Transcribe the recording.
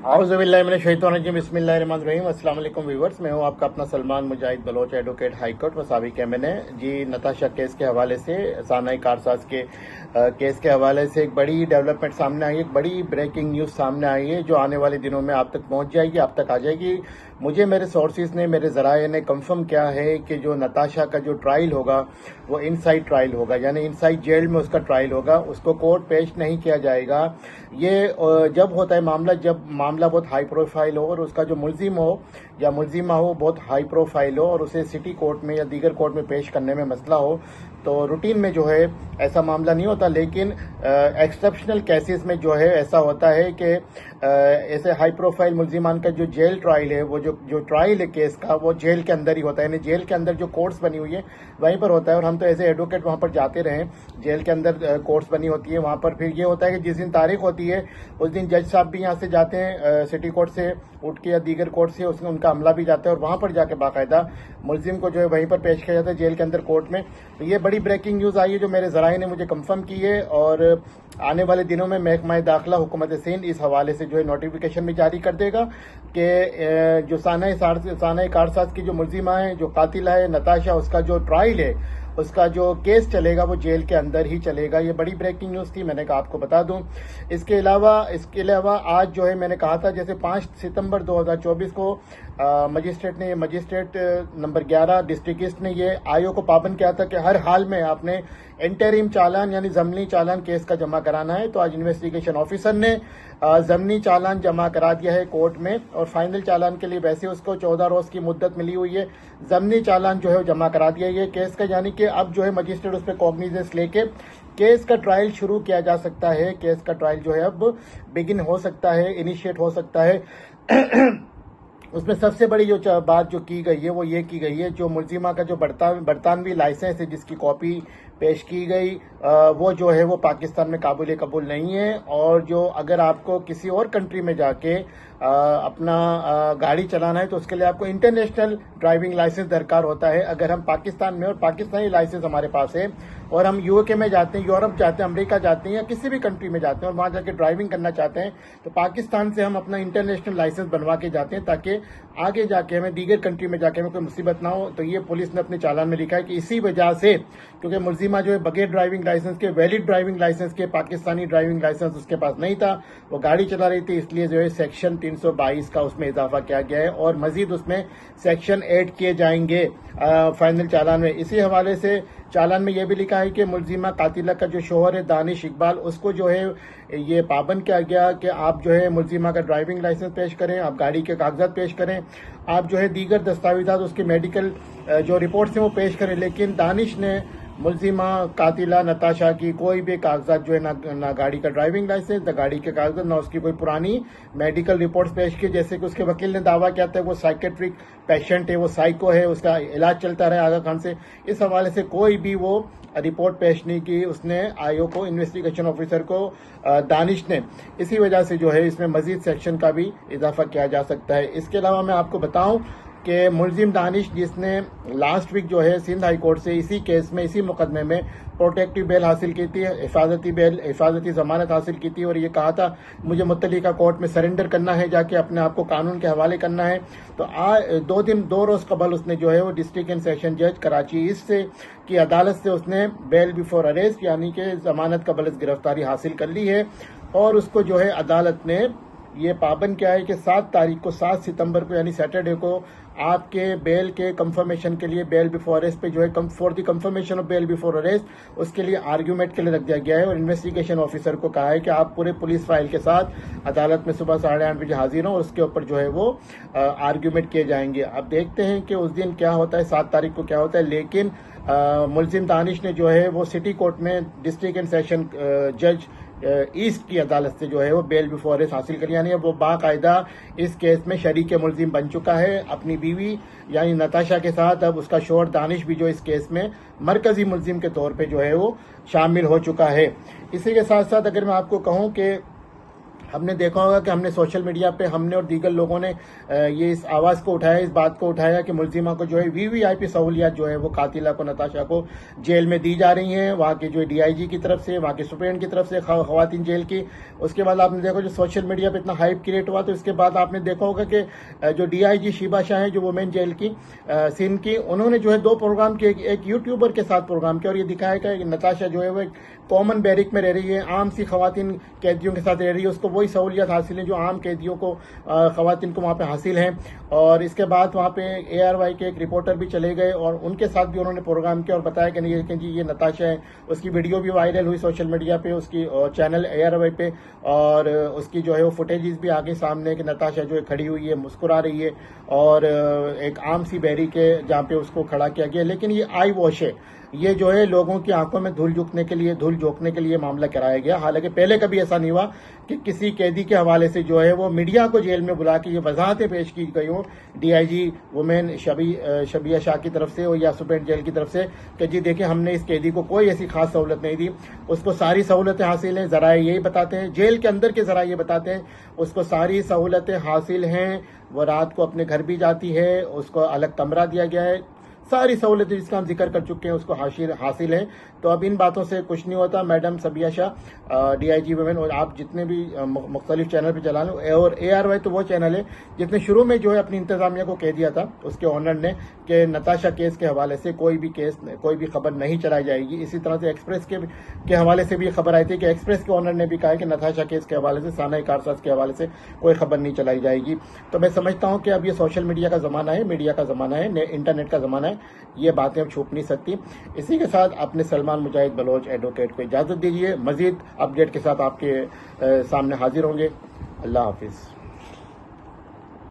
आउज़ुबिल्लाहिमिनश्शैतानिर्रजीम बिस्मिल्लाहिर्रहमानिर्रहीम। अस्सलाम वालेकुम व्यूअर्स, मैं हूं आपका अपना Salman Mujahid Baloch, advocate high court वसावी कैमन है जी। नताशा केस के हवाले से, सानाई कारसाज के केस के हवाले से एक बड़ी डेवलपमेंट सामने आई है, एक बड़ी ब्रेकिंग न्यूज़ सामने आई है जो आने वाले दिनों में आप तक पहुंच जाएगी, आप तक आ जाएगी। मुझे मेरे सोर्सेज ने, मेरे ज़राए ने कंफर्म किया है कि जो नताशा का जो ट्रायल होगा वो इनसाइड ट्रायल होगा, यानी इनसाइड जेल में उसका ट्रायल होगा, उसको कोर्ट पेश नहीं किया जाएगा। ये जब होता है मामला, जब मामला बहुत हाई प्रोफाइल हो और उसका जो मुलजिम हो या मुलजिमा हो बहुत हाई प्रोफाइल हो और उसे सिटी कोर्ट में या दीगर कोर्ट में पेश करने में मसला हो, तो रूटीन में जो है ऐसा मामला नहीं होता। लेकिन एक्सेप्शनल केसेस में जो है ऐसा होता है कि ऐसे हाई प्रोफाइल मुलजिमान का जो जेल ट्रायल है, वो जो ट्रायल है केस का, वो जेल के अंदर ही होता है, यानी जेल के अंदर जो कोर्ट्स बनी हुई है वहीं पर होता है। और हम तो एज ए एडवोकेट वहां पर जाते रहे, जेल के अंदर कोर्ट्स बनी होती है, वहां पर फिर ये होता है कि जिस दिन तारीख होती है उस दिन जज साहब भी यहाँ से जाते हैं, सिटी कोर्ट से उठ के या दीगर कोर्ट से उसमें उनका अमला भी जाता है और वहां पर जाके बाकायदा मुलजिम को जो है वहीं पर पेश किया जाता है जेल के अंदर कोर्ट में। तो ये बड़ी ब्रेकिंग न्यूज़ आई है जो मेरे ज़राए ने मुझे कंफर्म की है, और आने वाले दिनों में महकमा दाखिला हुकूमत सिंध इस हवाले से जो है नोटिफिकेशन भी जारी कर देगा कि जो सानाई कारसाज की जो मुलजिमा है, जो कातिला है नताशा, उसका जो ट्रायल है, उसका जो केस चलेगा वो जेल के अंदर ही चलेगा। ये बड़ी ब्रेकिंग न्यूज़ थी, मैंने कहा आपको बता दूं। इसके अलावा आज जो है मैंने कहा था जैसे 5 सितंबर 2024 को मजिस्ट्रेट नंबर 11 डिस्ट्रिक्ट ईस्ट ने ये आयोग को पाबंद किया था कि हर हाल में आपने इंटरिम चालान यानी जमनी चालान केस का जमा कराना है। तो आज इन्वेस्टिगेशन ऑफिसर ने जमनी चालान जमा करा दिया है कोर्ट में, और फाइनल चालान के लिए वैसे उसको 14 रोज की मुद्दत मिली हुई है, जमनी चालान जो है जमा करा दिया ये केस का, यानी कि अब जो है मजिस्ट्रेट उस पर कॉग्निजेंस लेके केस का ट्रायल शुरू किया जा सकता है। केस का ट्रायल जो है अब बिगिन हो सकता है, इनिशिएट हो सकता है। उसमें सबसे बड़ी जो बात जो की गई है वो ये की गई है, जो मुलजिमा का जो बरतानवी लाइसेंस है जिसकी कॉपी पेश की गई, वो जो है वो पाकिस्तान में काबिल कबूल नहीं है। और जो अगर आपको किसी और कंट्री में जाके अपना गाड़ी चलाना है तो उसके लिए आपको इंटरनेशनल ड्राइविंग लाइसेंस दरकार होता है। अगर हम पाकिस्तान में और पाकिस्तानी लाइसेंस हमारे पास है और हम यूके में जाते हैं, यूरोप जाते हैं, अमेरिका जाते हैं या किसी भी कंट्री में जाते हैं और वहां जाके ड्राइविंग करना चाहते हैं, तो पाकिस्तान से हम अपना इंटरनेशनल लाइसेंस बनवा के जाते हैं ताकि आगे जाके हमें दीगर कंट्री में जाके हमें कोई मुसीबत ना हो। तो ये पुलिस ने अपने चालान में लिखा है कि इसी वजह से, क्योंकि मुलजिमा जो है बगैर ड्राइविंग लाइसेंस के, वैलिड ड्राइविंग लाइसेंस के, पाकिस्तानी ड्राइविंग लाइसेंस उसके पास नहीं था, वो गाड़ी चला रही थी, इसलिए जो है सेक्शन 322 का उसमें इजाफा किया गया है और मजीद उसमें सेक्शन ऐड किए जाएंगे फाइनल चालान में। इसी हवाले से चालान में यह भी लिखा है कि मुलजिमा कातिला का जो शोहर है दानिश इकबाल, उसको जो है ये पाबंद किया गया कि आप जो है मुलजिमा का ड्राइविंग लाइसेंस पेश करें, आप गाड़ी के कागजात पेश करें, आप जो है दीगर दस्तावेजात उसके मेडिकल जो रिपोर्ट्स हैं वो पेश करें। लेकिन दानिश ने मुलजिमा कातिला नताशा की कोई भी कागजात जो है ना गाड़ी का ड्राइविंग लाइसेंस, ना गाड़ी के कागजात, ना उसकी कोई पुरानी मेडिकल रिपोर्ट्स पेश की। जैसे कि उसके वकील ने दावा किया था वो साइकेट्रिक पेशेंट है, वो साइको है, उसका इलाज चलता रहा आगा खान से। इस हवाले से कोई भी वो रिपोर्ट पेश नहीं की उसने आयोग को, इन्वेस्टिगेशन ऑफिसर को, दानिश ने। इसी वजह से जो है इसमें मजीद सेक्शन का भी इजाफा किया जा सकता है। इसके अलावा मैं आपको बताऊं कि मुलजिम दानिश, जिसने लास्ट वीक जो है सिंध हाई कोर्ट से इसी केस में, इसी मुकदमे में प्रोटेक्टिव बेल हासिल की थी, हिफाजती जमानत हासिल की थी और ये कहा था मुझे मुत्तलिका कोर्ट में सरेंडर करना है, जाके अपने आप को कानून के हवाले करना है। तो 2 रोज कबल उसने जो है वो डिस्ट्रिक्ट एंड सेशन जज कराची ईस्ट से की अदालत से उसने बेल बिफोर अरेस्ट यानी कि जमानत कबल गिरफ्तारी हासिल कर ली है। और उसको जो है अदालत ने ये पाबंद किया है कि 7 सितंबर को यानी सैटरडे को आपके बेल के कंफर्मेशन के लिए, बेल बिफोर अरेस्ट पे जो है for the confirmation of bail before arrest, उसके लिए आर्ग्यूमेंट के लिए रख दिया गया है। और इन्वेस्टिगेशन ऑफिसर को कहा है कि आप पूरे पुलिस फाइल के साथ अदालत में सुबह 8:30 बजे हाजिर हो और उसके ऊपर जो है वो आर्ग्यूमेंट किए जाएंगे। अब देखते हैं कि उस दिन क्या होता है, 7 तारीख को क्या होता है। लेकिन मुलजिम दानिश ने जो है वो सिटी कोर्ट में डिस्ट्रिक्ट एंड सेशन जज ईस्ट की अदालत से जो है वो बेल बिफोर अरेस्ट हासिल कर, यानी वो बाकायदा इस केस में शरीक मुलजिम बन चुका है अपनी बीवी यानी नताशा के साथ। अब उसका शोहर दानिश भी जो इस केस में मरकजी मुलजिम के तौर पे जो है वो शामिल हो चुका है। इसी के साथ साथ अगर मैं आपको कहूं कि हमने देखा होगा कि हमने सोशल मीडिया पे हमने और दीगर लोगों ने ये इस आवाज़ को उठाया, इस बात को उठाया कि मुलजिमा को जो है वीवीआईपी सहूलियत जो है वो कातिला को, नताशा को जेल में दी जा रही हैं, वहाँ के जो डीआईजी की तरफ से, वहाँ के सुप्रीडेंट की तरफ से, खवातीन जेल की। उसके बाद आपने देखा जो सोशल मीडिया पर इतना हाइप क्रिएट हुआ, तो इसके बाद आपने देखा होगा कि जो डीआईजी शीबा शाह है, जो वुमेन जेल की सिंध की, उन्होंने जो है 2 प्रोग्राम किए, एक यूट्यूबर के साथ प्रोग्राम किया और ये दिखाया कि नताशा जो है वो एक कॉमन बैरिक में रह रही है, आम सी खवातीन कैदियों के साथ रह रही है, उसको वही सहूलियत हासिल है जो आम कैदियों को, खवातीन को वहाँ पे हासिल हैं। और इसके बाद वहाँ पे ARY के एक रिपोर्टर भी चले गए और उनके साथ भी उन्होंने प्रोग्राम किया और बताया कि नहीं कि जी ये नताशा है। उसकी वीडियो भी वायरल हुई सोशल मीडिया पे, उसकी चैनल ARY पे, और उसकी जो है वो फुटेजेस भी आगे सामने कि नताशा जो है खड़ी हुई है, मुस्कुरा रही है और एक आम सी बैरिक है जहाँ पे उसको खड़ा किया गया। लेकिन ये आई वॉश है, ये जो है लोगों की आंखों में धूल झोंकने के लिए मामला कराया गया। हालांकि पहले कभी ऐसा नहीं हुआ कि किसी कैदी के हवाले से जो है वो मीडिया को जेल में बुला के ये वजाहतें पेश की गई हो डीआईजी वुमेन शबिया शाह की तरफ से या सुप्रीम जेल की तरफ से कि जी देखिए हमने इस कैदी को कोई ऐसी खास सहूलत नहीं दी, उसको सारी सहूलतें हासिल हैं। जराए यही बताते हैं, जेल के अंदर के जराए ये बताते हैं उसको सारी सहूलतें हासिल हैं, वो रात को अपने घर भी जाती है, उसको अलग कमरा दिया गया है, सारी सहूलतें जिसका हम जिक्र कर चुके हैं उसको हासिल है। तो अब इन बातों से कुछ नहीं होता। मैडम सबिया शाह डीआईजी वुमेन, और आप जितने भी मुख्तलिफ चैनल पे चला लें, और ARY तो वो चैनल है जिसने शुरू में जो है अपनी इंतजामिया को कह दिया था उसके ऑनर ने कि नताशा केस के हवाले से कोई भी खबर नहीं चलाई जाएगी। इसी तरह से एक्सप्रेस के हवाले से भी खबर आई थी कि एक्सप्रेस के ऑनर ने भी कहा कि नताशा केस के हवाले से, साना कारसाज के हवाले से कोई खबर नहीं चलाई जाएगी। तो मैं समझता हूँ कि अब ये सोशल मीडिया का ज़माना है, मीडिया का ज़माना है, इंटरनेट का ज़माना है, ये बातें अब छुप नहीं सकती। इसी के साथ अपने सलमान मुजाहिद बलोच एडवोकेट को इजाज़त दीजिए। मजीद अपडेट के साथ आपके सामने हाजिर होंगे। अल्लाह हाफिज़।